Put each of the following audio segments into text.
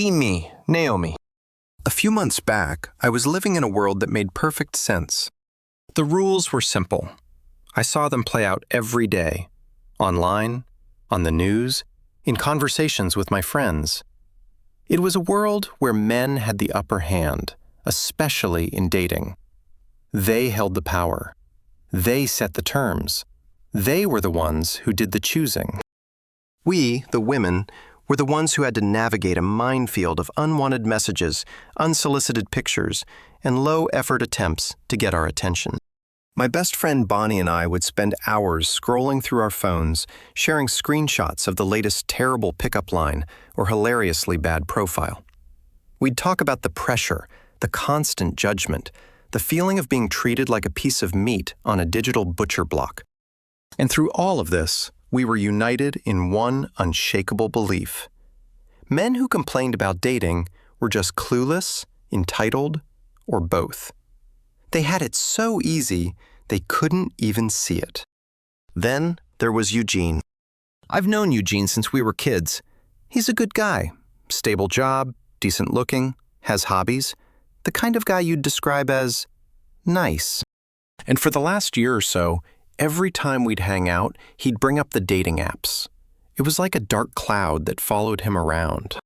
Be me, Naomi. A few months back, I was living in a world that made perfect sense. The rules were simple. I saw them play out every day, online, on the news, in conversations with my friends. It was a world where men had the upper hand, especially in dating. They held the power. They set the terms. They were the ones who did the choosing. We, the women, were the ones who had to navigate a minefield of unwanted messages, unsolicited pictures, and low-effort attempts to get our attention. My best friend Bonnie and I would spend hours scrolling through our phones, sharing screenshots of the latest terrible pickup line or hilariously bad profile. We'd talk about the pressure, the constant judgment, the feeling of being treated like a piece of meat on a digital butcher block. And through all of this, we were united in one unshakable belief. Men who complained about dating were just clueless, entitled, or both. They had it so easy, they couldn't even see it. Then there was Eugene. I've known Eugene since we were kids. He's a good guy. Stable job, decent looking, has hobbies. The kind of guy you'd describe as nice. And for the last year or so, every time we'd hang out, he'd bring up the dating apps. It was like a dark cloud that followed him around.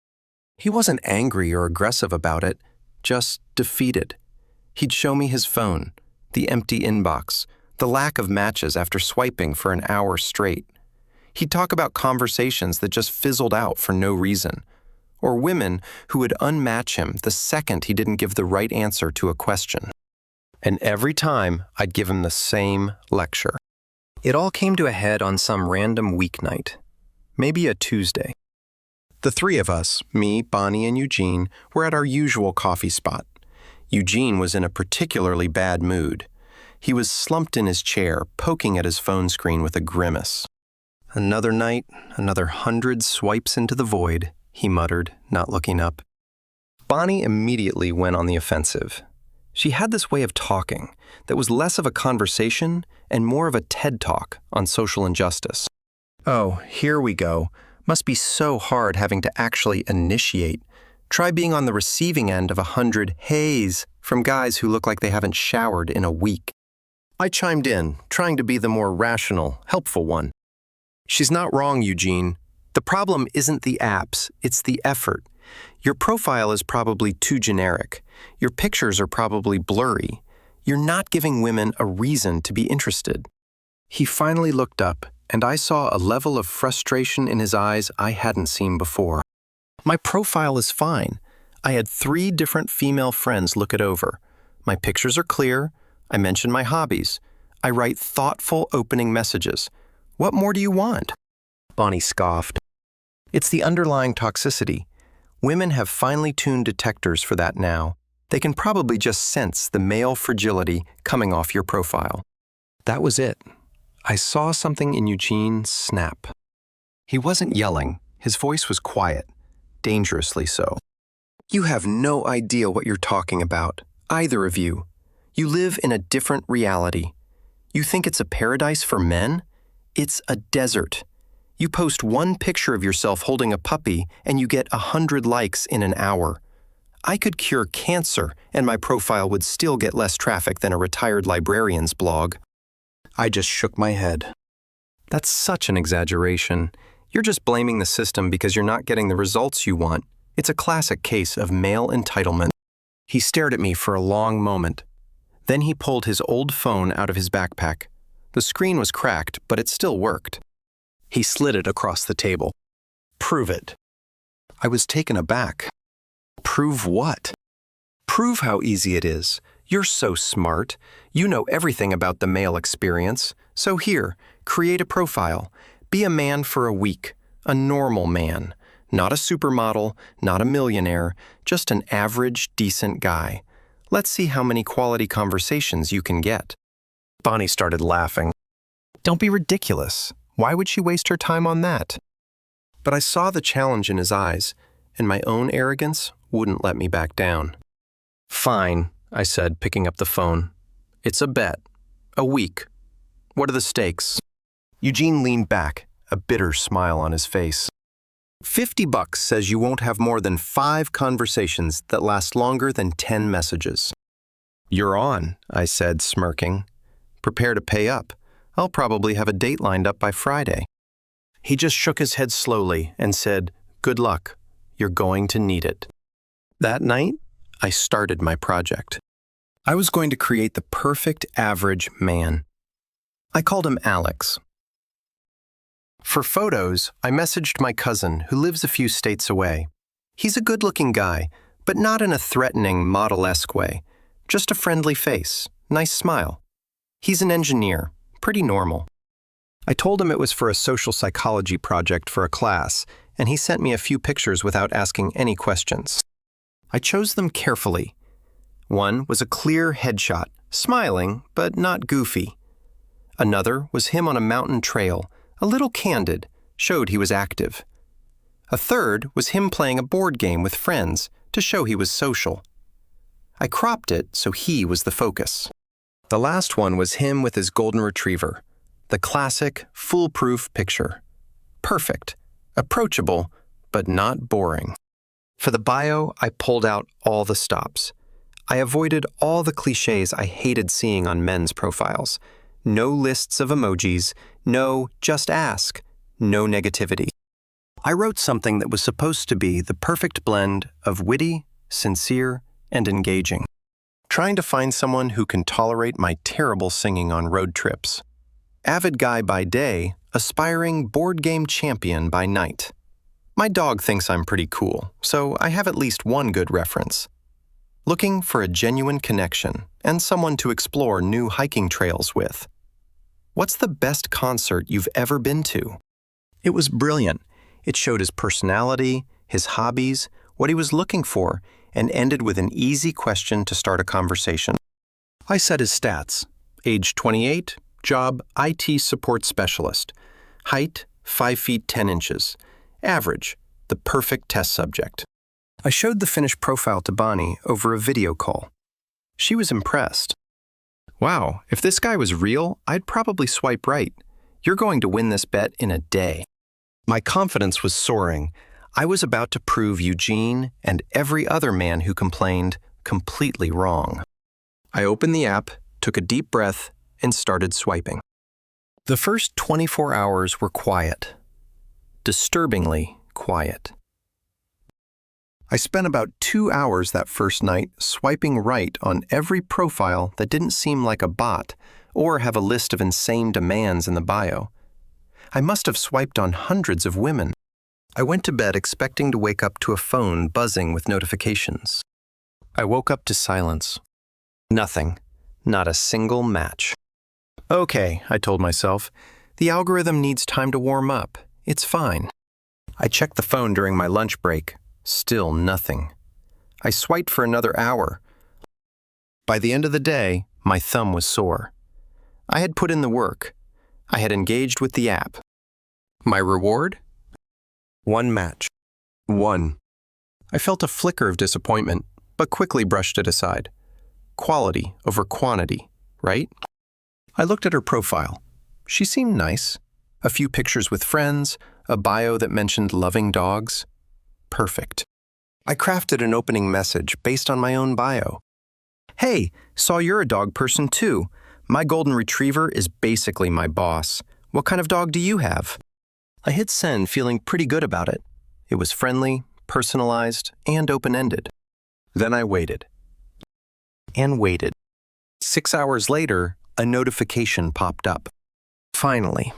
He wasn't angry or aggressive about it, just defeated. He'd show me his phone, the empty inbox, the lack of matches after swiping for an hour straight. He'd talk about conversations that just fizzled out for no reason, or women who would unmatch him the second he didn't give the right answer to a question. And every time, I'd give him the same lecture. It all came to a head on some random weeknight, maybe a Tuesday. The three of us, me, Bonnie, and Eugene, were at our usual coffee spot. Eugene was in a particularly bad mood. He was slumped in his chair, poking at his phone screen with a grimace. Another night, another 100 swipes into the void, he muttered, not looking up. Bonnie immediately went on the offensive. She had this way of talking that was less of a conversation and more of a TED Talk on social injustice. Oh, here we go. Must be so hard having to actually initiate. Try being on the receiving end of 100 heys from guys who look like they haven't showered in a week. I chimed in, trying to be the more rational, helpful one. She's not wrong, Eugene. The problem isn't the apps, it's the effort. Your profile is probably too generic. Your pictures are probably blurry. You're not giving women a reason to be interested. He finally looked up, and I saw a level of frustration in his eyes I hadn't seen before. My profile is fine. I had 3 different female friends look it over. My pictures are clear. I mention my hobbies. I write thoughtful opening messages. What more do you want? Bonnie scoffed. It's the underlying toxicity. Women have finely tuned detectors for that now. They can probably just sense the male fragility coming off your profile. That was it. I saw something in Eugene snap. He wasn't yelling. His voice was quiet, dangerously so. You have no idea what you're talking about, either of you. You live in a different reality. You think it's a paradise for men? It's a desert. You post one picture of yourself holding a puppy and you get 100 likes in an hour. I could cure cancer and my profile would still get less traffic than a retired librarian's blog. I just shook my head. That's such an exaggeration. You're just blaming the system because you're not getting the results you want. It's a classic case of male entitlement. He stared at me for a long moment. Then he pulled his old phone out of his backpack. The screen was cracked, but it still worked. He slid it across the table. Prove it. I was taken aback. Prove what? Prove how easy it is. You're so smart. You know everything about the male experience. So here, create a profile. Be a man for a week. A normal man. Not a supermodel, not a millionaire, just an average, decent guy. Let's see how many quality conversations you can get. Bonnie started laughing. Don't be ridiculous. Why would she waste her time on that? But I saw the challenge in his eyes, and my own arrogance wouldn't let me back down. Fine, I said, picking up the phone. It's a bet. A week. What are the stakes? Eugene leaned back, a bitter smile on his face. $50 says you won't have more than 5 conversations that last longer than 10 messages. You're on, I said, smirking. Prepare to pay up. I'll probably have a date lined up by Friday. He just shook his head slowly and said, "Good luck. You're going to need it." That night, I started my project. I was going to create the perfect average man. I called him Alex. For photos, I messaged my cousin, who lives a few states away. He's a good-looking guy, but not in a threatening, model-esque way. Just a friendly face, nice smile. He's an engineer, pretty normal. I told him it was for a social psychology project for a class, and he sent me a few pictures without asking any questions. I chose them carefully. One was a clear headshot, smiling, but not goofy. Another was him on a mountain trail, a little candid, showed he was active. A third was him playing a board game with friends to show he was social. I cropped it so he was the focus. The last one was him with his golden retriever, the classic, foolproof picture. Perfect, approachable, but not boring. For the bio, I pulled out all the stops. I avoided all the cliches I hated seeing on men's profiles. No lists of emojis, no just ask, no negativity. I wrote something that was supposed to be the perfect blend of witty, sincere, and engaging. Trying to find someone who can tolerate my terrible singing on road trips. Avid guy by day, aspiring board game champion by night. My dog thinks I'm pretty cool, so I have at least one good reference. Looking for a genuine connection and someone to explore new hiking trails with. What's the best concert you've ever been to? It was brilliant. It showed his personality, his hobbies, what he was looking for, and ended with an easy question to start a conversation. I said his stats. Age 28, job IT support specialist. Height 5 feet 10 inches. Average, the perfect test subject. I showed the finished profile to Bonnie over a video call. She was impressed. Wow, if this guy was real, I'd probably swipe right. You're going to win this bet in a day. My confidence was soaring. I was about to prove Eugene and every other man who complained completely wrong. I opened the app, took a deep breath, and started swiping. The first 24 hours were quiet. Disturbingly quiet. I spent about 2 hours that first night swiping right on every profile that didn't seem like a bot or have a list of insane demands in the bio. I must have swiped on hundreds of women. I went to bed expecting to wake up to a phone buzzing with notifications. I woke up to silence. Nothing. Not a single match. Okay, I told myself. The algorithm needs time to warm up. It's fine. I checked the phone during my lunch break. Still nothing. I swiped for another hour. By the end of the day, my thumb was sore. I had put in the work. I had engaged with the app. My reward? 1 match. 1. I felt a flicker of disappointment, but quickly brushed it aside. Quality over quantity, right? I looked at her profile. She seemed nice. A few pictures with friends, a bio that mentioned loving dogs. Perfect. I crafted an opening message based on my own bio. Hey, saw you're a dog person too. My golden retriever is basically my boss. What kind of dog do you have? I hit send feeling pretty good about it. It was friendly, personalized, and open-ended. Then I waited. And waited. 6 hours later, a notification popped up. Finally.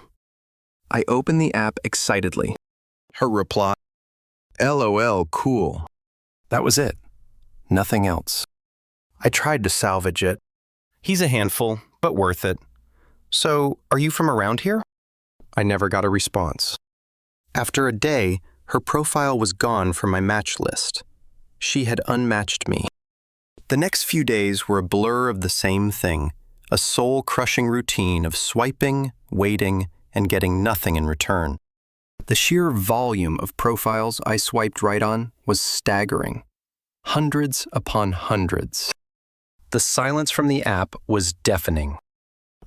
I opened the app excitedly. Her reply, LOL, cool. That was it. Nothing else. I tried to salvage it. He's a handful, but worth it. So, are you from around here? I never got a response. After a day, her profile was gone from my match list. She had unmatched me. The next few days were a blur of the same thing, a soul-crushing routine of swiping, waiting, and getting nothing in return. The sheer volume of profiles I swiped right on was staggering. Hundreds upon hundreds. The silence from the app was deafening.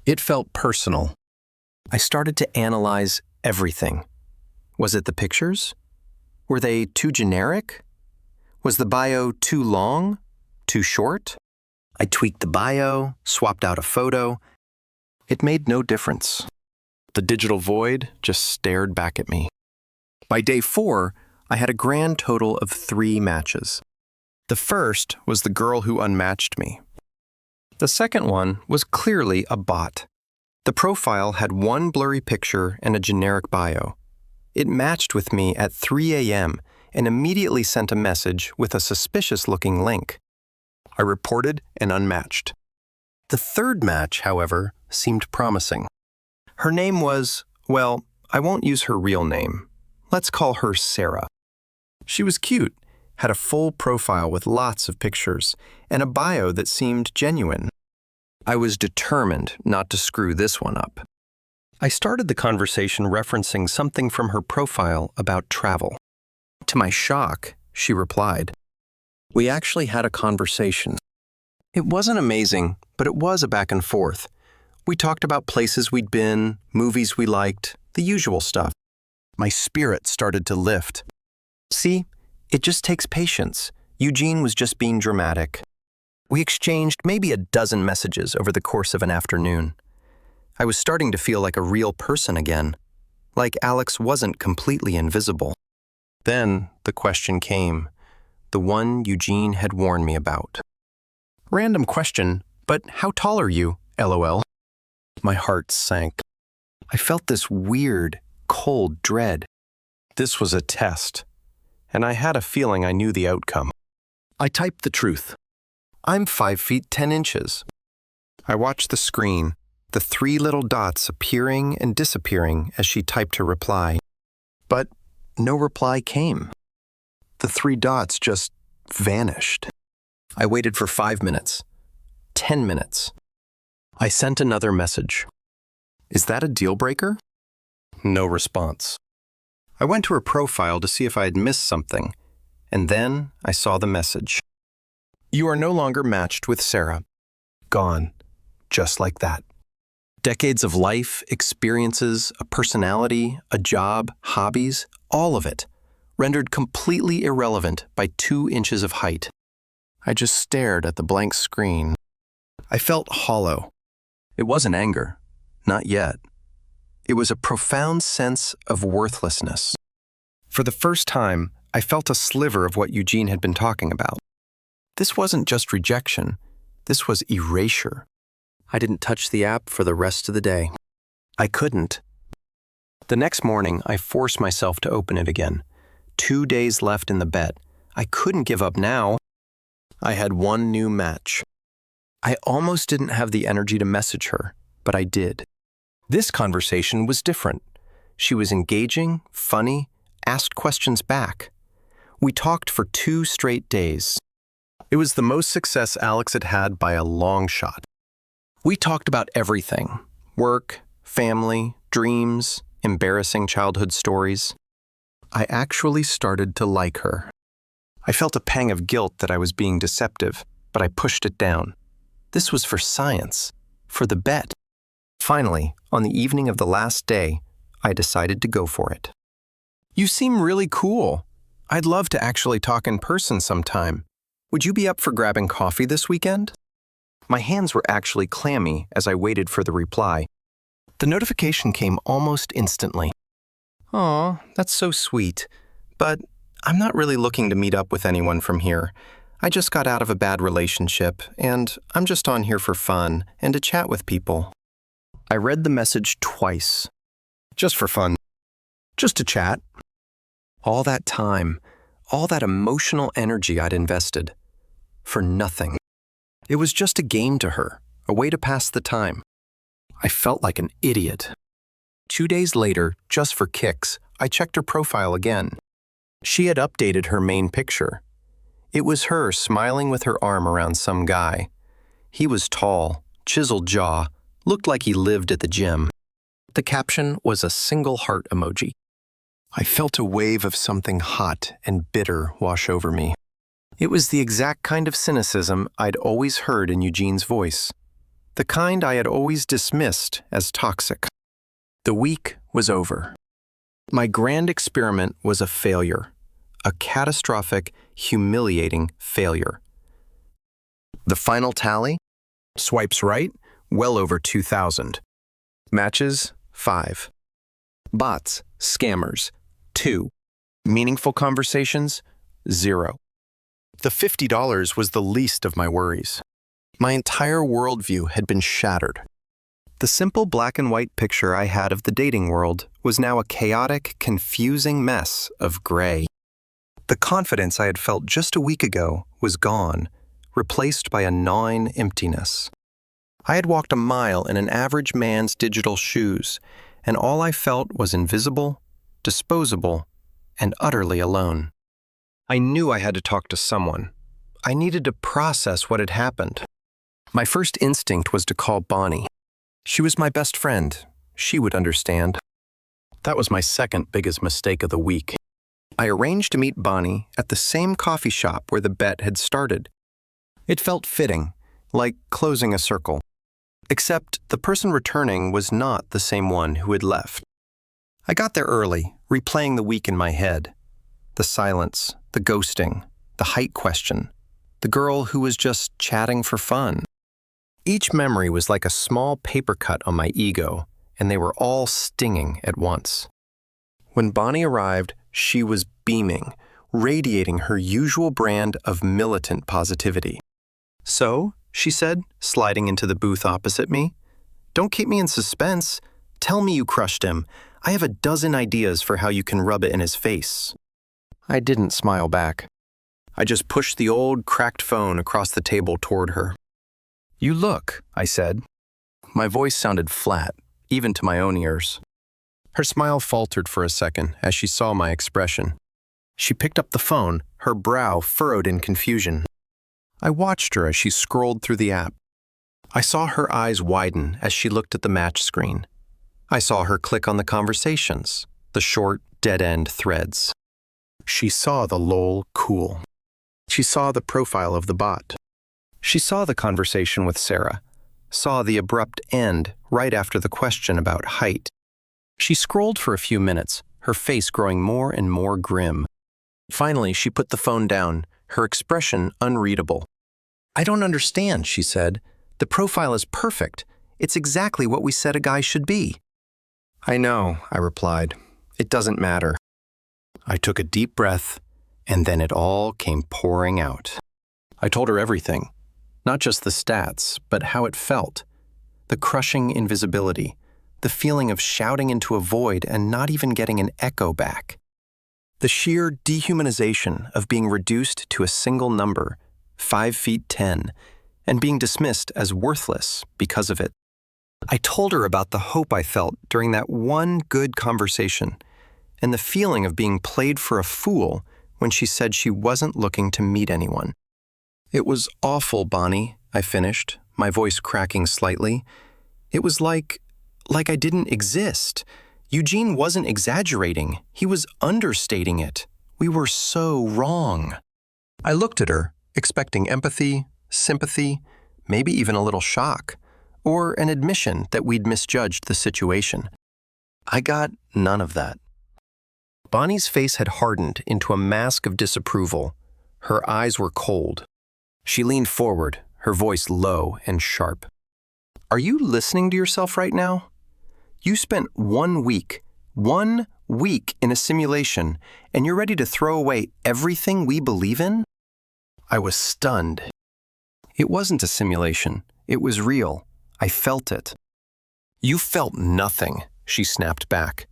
It felt personal. I started to analyze everything. Was it the pictures? Were they too generic? Was the bio too long? Too short? I tweaked the bio, swapped out a photo. It made no difference. The digital void just stared back at me. By day 4, I had a grand total of 3 matches. The first was the girl who unmatched me. The second one was clearly a bot. The profile had one blurry picture and a generic bio. It matched with me at 3 a.m. and immediately sent a message with a suspicious-looking link. I reported and unmatched. The third match, however, seemed promising. Her name was, well, I won't use her real name. Let's call her Sarah. She was cute, had a full profile with lots of pictures, and a bio that seemed genuine. I was determined not to screw this one up. I started the conversation referencing something from her profile about travel. To my shock, she replied. We actually had a conversation. It wasn't amazing, but it was a back and forth. We talked about places we'd been, movies we liked, the usual stuff. My spirit started to lift. See, it just takes patience. Eugene was just being dramatic. We exchanged maybe a dozen messages over the course of an afternoon. I was starting to feel like a real person again, like Alex wasn't completely invisible. Then the question came, the one Eugene had warned me about. Random question, but how tall are you, LOL? My heart sank. I felt this weird, cold dread. This was a test, and I had a feeling I knew the outcome. I typed the truth. I'm 5 feet 10 inches. I watched the screen, the 3 little dots appearing and disappearing as she typed her reply. But no reply came. The 3 dots just vanished. I waited for 5 minutes, 10 minutes. I sent another message. Is that a deal breaker? No response. I went to her profile to see if I had missed something, and then I saw the message. You are no longer matched with Sarah. Gone. Just like that. Decades of life, experiences, a personality, a job, hobbies, all of it, rendered completely irrelevant by 2 inches of height. I just stared at the blank screen. I felt hollow. It wasn't anger. Not yet. It was a profound sense of worthlessness. For the first time, I felt a sliver of what Eugene had been talking about. This wasn't just rejection. This was erasure. I didn't touch the app for the rest of the day. I couldn't. The next morning, I forced myself to open it again. 2 days left in the bet. I couldn't give up now. I had 1 new match. I almost didn't have the energy to message her, but I did. This conversation was different. She was engaging, funny, asked questions back. We talked for 2 straight days. It was the most success Alex had had by a long shot. We talked about everything: work, family, dreams, embarrassing childhood stories. I actually started to like her. I felt a pang of guilt that I was being deceptive, but I pushed it down. This was for science, for the bet. Finally, on the evening of the last day, I decided to go for it. You seem really cool. I'd love to actually talk in person sometime. Would you be up for grabbing coffee this weekend? My hands were actually clammy as I waited for the reply. The notification came almost instantly. Aw, that's so sweet. But I'm not really looking to meet up with anyone from here. I just got out of a bad relationship, and I'm just on here for fun and to chat with people. I read the message twice. Just for fun. Just to chat. All that time, all that emotional energy I'd invested. For nothing. It was just a game to her, a way to pass the time. I felt like an idiot. 2 days later, just for kicks, I checked her profile again. She had updated her main picture. It was her smiling with her arm around some guy. He was tall, chiseled jaw, looked like he lived at the gym. The caption was a single heart emoji. I felt a wave of something hot and bitter wash over me. It was the exact kind of cynicism I'd always heard in Eugene's voice. The kind I had always dismissed as toxic. The week was over. My grand experiment was a failure. a catastrophic, humiliating failure. The final tally? Swipes right, well over 2,000. Matches, 5. Bots, scammers, 2. Meaningful conversations, 0. The $50 was the least of my worries. My entire worldview had been shattered. The simple black and white picture I had of the dating world was now a chaotic, confusing mess of gray. The confidence I had felt just a week ago was gone, replaced by a gnawing emptiness. I had walked a mile in an average man's digital shoes, and all I felt was invisible, disposable, and utterly alone. I knew I had to talk to someone. I needed to process what had happened. My first instinct was to call Bonnie. She was my best friend. She would understand. That was my second biggest mistake of the week. I arranged to meet Bonnie at the same coffee shop where the bet had started. It felt fitting, like closing a circle. Except the person returning was not the same one who had left. I got there early, replaying the week in my head. The silence, the ghosting, the height question, the girl who was just chatting for fun. Each memory was like a small paper cut on my ego, and they were all stinging at once. When Bonnie arrived, she was beaming, radiating her usual brand of militant positivity. "So," she said, sliding into the booth opposite me, "don't keep me in suspense. Tell me you crushed him. I have a dozen ideas for how you can rub it in his face." I didn't smile back. I just pushed the old, cracked phone across the table toward her. "You look," I said. My voice sounded flat, even to my own ears. Her smile faltered for a second as she saw my expression. She picked up the phone, her brow furrowed in confusion. I watched her as she scrolled through the app. I saw her eyes widen as she looked at the match screen. I saw her click on the conversations, the short, dead-end threads. She saw the lol cool. She saw the profile of the bot. She saw the conversation with Sarah, saw the abrupt end right after the question about height. She scrolled for a few minutes, her face growing more and more grim. Finally, she put the phone down, her expression unreadable. "I don't understand," she said. "The profile is perfect. It's exactly what we said a guy should be." "I know," I replied. "It doesn't matter." I took a deep breath, and then it all came pouring out. I told her everything, not just the stats, but how it felt. The crushing invisibility, the feeling of shouting into a void and not even getting an echo back. The sheer dehumanization of being reduced to a single number, 5'10", and being dismissed as worthless because of it. I told her about the hope I felt during that one good conversation, and the feeling of being played for a fool when she said she wasn't looking to meet anyone. "It was awful, Bonnie," I finished, my voice cracking slightly. "It was like I didn't exist. Eugene wasn't exaggerating. He was understating it. We were so wrong." I looked at her, expecting empathy, sympathy, maybe even a little shock, or an admission that we'd misjudged the situation. I got none of that. Bonnie's face had hardened into a mask of disapproval. Her eyes were cold. She leaned forward, her voice low and sharp. "Are you listening to yourself right now? You spent 1 week in a simulation, and you're ready to throw away everything we believe in?" I was stunned. It wasn't a simulation. It was real. I felt it. "You felt nothing," she snapped back.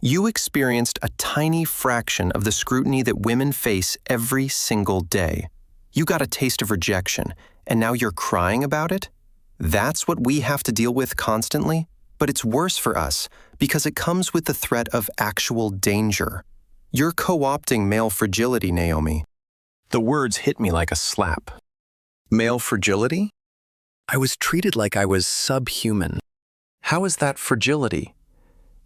"You experienced a tiny fraction of the scrutiny that women face every single day. You got a taste of rejection, and now you're crying about it? That's what we have to deal with constantly? But it's worse for us because it comes with the threat of actual danger. You're co-opting male fragility, Naomi." The words hit me like a slap. Male fragility? I was treated like I was subhuman. How is that fragility?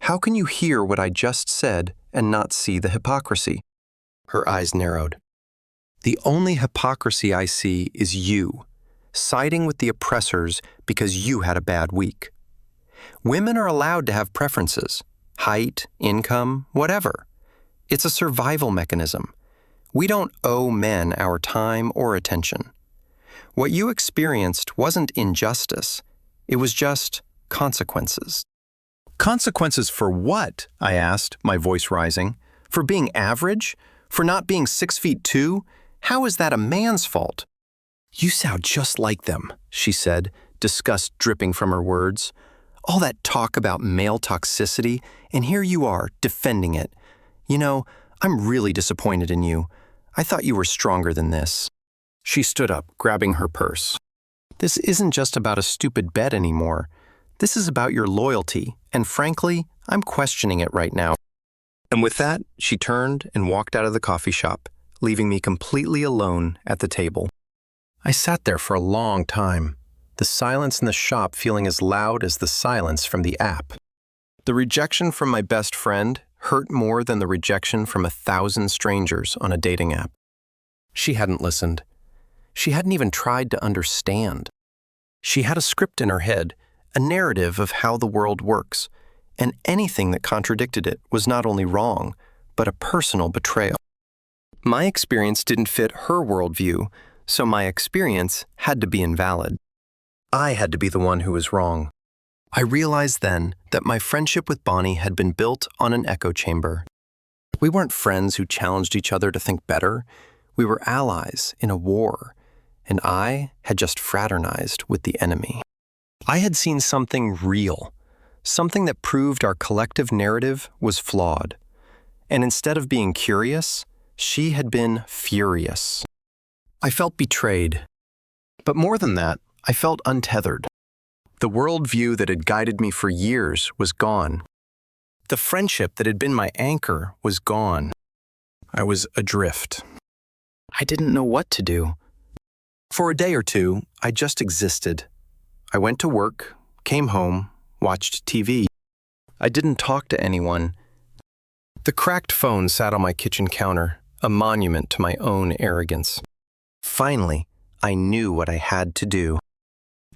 How can you hear what I just said and not see the hypocrisy? Her eyes narrowed. "The only hypocrisy I see is you, siding with the oppressors because you had a bad week. Women are allowed to have preferences, height, income, whatever. It's a survival mechanism. We don't owe men our time or attention. What you experienced wasn't injustice. It was just consequences. Consequences for what? I asked, my voice rising. For being average? For not being 6'2"? How is that a man's fault? You sound just like them, she said, disgust dripping from her words. All that talk about male toxicity, and here you are, defending it. You know, I'm really disappointed in you. I thought you were stronger than this. She stood up, grabbing her purse. This isn't just about a stupid bet anymore. This is about your loyalty, and frankly, I'm questioning it right now. And with that, she turned and walked out of the coffee shop, leaving me completely alone at the table. I sat there for a long time, the silence in the shop feeling as loud as the silence from the app. The rejection from my best friend hurt more than the rejection from 1,000 strangers on a dating app. She hadn't listened. She hadn't even tried to understand. She had a script in her head, a narrative of how the world works, and anything that contradicted it was not only wrong, but a personal betrayal. My experience didn't fit her worldview, so my experience had to be invalid. I had to be the one who was wrong. I realized then that my friendship with Bonnie had been built on an echo chamber. We weren't friends who challenged each other to think better. We were allies in a war, and I had just fraternized with the enemy. I had seen something real, something that proved our collective narrative was flawed. And instead of being curious, she had been furious. I felt betrayed. But more than that, I felt untethered. The worldview that had guided me for years was gone. The friendship that had been my anchor was gone. I was adrift. I didn't know what to do. For a day or two, I just existed. I went to work, came home, watched TV. I didn't talk to anyone. The cracked phone sat on my kitchen counter, a monument to my own arrogance. Finally, I knew what I had to do.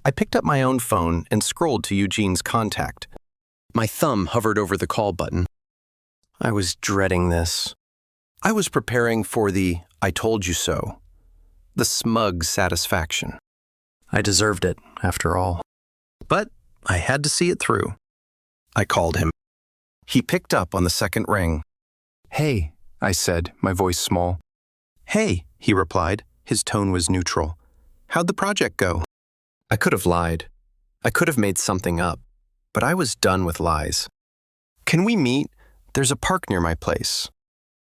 I picked up my own phone and scrolled to Eugene's contact. My thumb hovered over the call button. I was dreading this. I was preparing for the "I told you so," the smug satisfaction. I deserved it, after all. But I had to see it through. I called him. He picked up on the second ring. "Hey," I said, my voice small. "Hey," he replied. His tone was neutral. "How'd the project go?" I could have lied. I could have made something up. But I was done with lies. "Can we meet? There's a park near my place."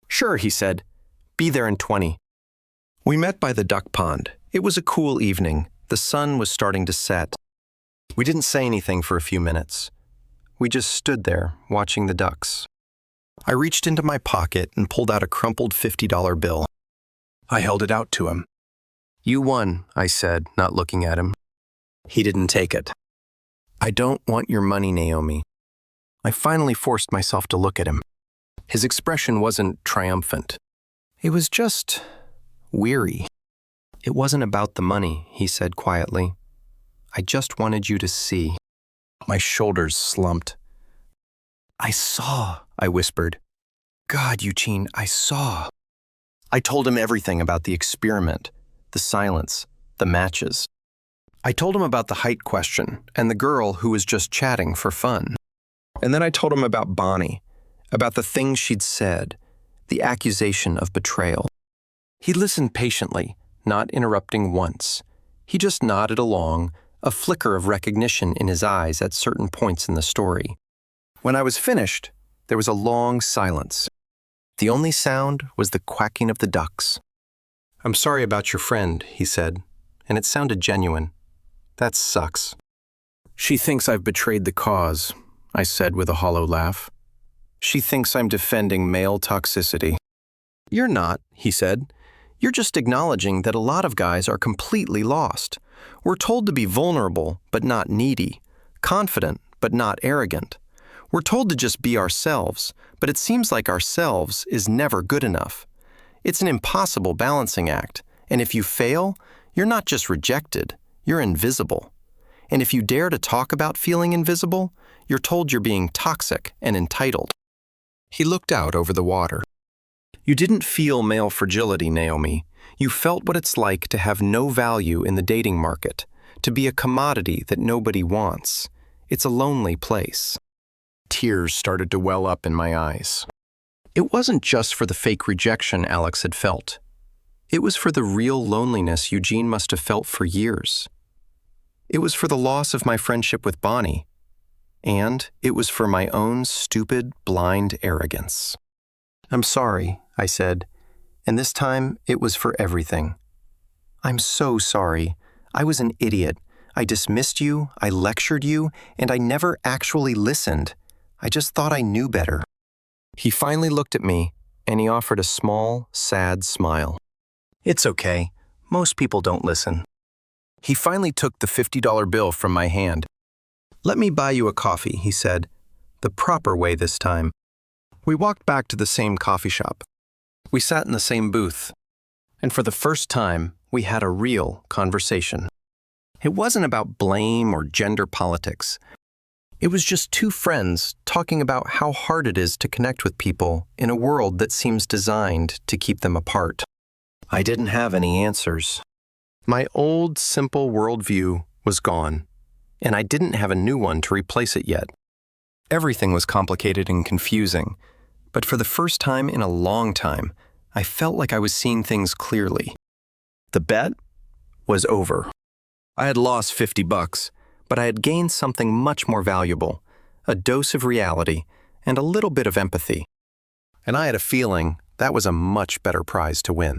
"Sure," he said. "Be there in 20. We met by the duck pond. It was a cool evening. The sun was starting to set. We didn't say anything for a few minutes. We just stood there, watching the ducks. I reached into my pocket and pulled out a crumpled $50 bill. I held it out to him. "You won," I said, not looking at him. He didn't take it. "I don't want your money, Naomi." I finally forced myself to look at him. His expression wasn't triumphant. It was just weary. "It wasn't about the money," he said quietly. "I just wanted you to see." My shoulders slumped. "I saw," I whispered. "God, Eugene, I saw." I told him everything about the experiment, the silence, the matches. I told him about the height question and the girl who was just chatting for fun. And then I told him about Bonnie, about the things she'd said, the accusation of betrayal. He listened patiently, not interrupting once. He just nodded along, a flicker of recognition in his eyes at certain points in the story. When I was finished, there was a long silence. The only sound was the quacking of the ducks. "I'm sorry about your friend," he said, and it sounded genuine. "That sucks." "She thinks I've betrayed the cause," I said with a hollow laugh. "She thinks I'm defending male toxicity." "You're not," he said. "You're just acknowledging that a lot of guys are completely lost. We're told to be vulnerable, but not needy, confident, but not arrogant. We're told to just be ourselves, but it seems like ourselves is never good enough. It's an impossible balancing act, and if you fail, you're not just rejected, you're invisible. And if you dare to talk about feeling invisible, you're told you're being toxic and entitled." He looked out over the water. You didn't feel male fragility, Naomi. You felt what it's like to have no value in the dating market, to be a commodity that nobody wants. It's a lonely place. Tears started to well up in my eyes. It wasn't just for the fake rejection Alex had felt. It was for the real loneliness Eugene must have felt for years. It was for the loss of my friendship with Bonnie. And it was for my own stupid, blind arrogance. "I'm sorry," I said, and this time it was for everything. "I'm so sorry. I was an idiot. I dismissed you, I lectured you, and I never actually listened. I just thought I knew better." He finally looked at me, and he offered a small, sad smile. "It's okay. Most people don't listen." He finally took the $50 bill from my hand. "Let me buy you a coffee," he said, "the proper way this time." We walked back to the same coffee shop. We sat in the same booth, and for the first time, we had a real conversation. It wasn't about blame or gender politics. It was just two friends talking about how hard it is to connect with people in a world that seems designed to keep them apart. I didn't have any answers. My old, simple worldview was gone, and I didn't have a new one to replace it yet. Everything was complicated and confusing, but for the first time in a long time, I felt like I was seeing things clearly. The bet was over. I had lost $50, but I had gained something much more valuable, a dose of reality and a little bit of empathy. And I had a feeling that was a much better prize to win.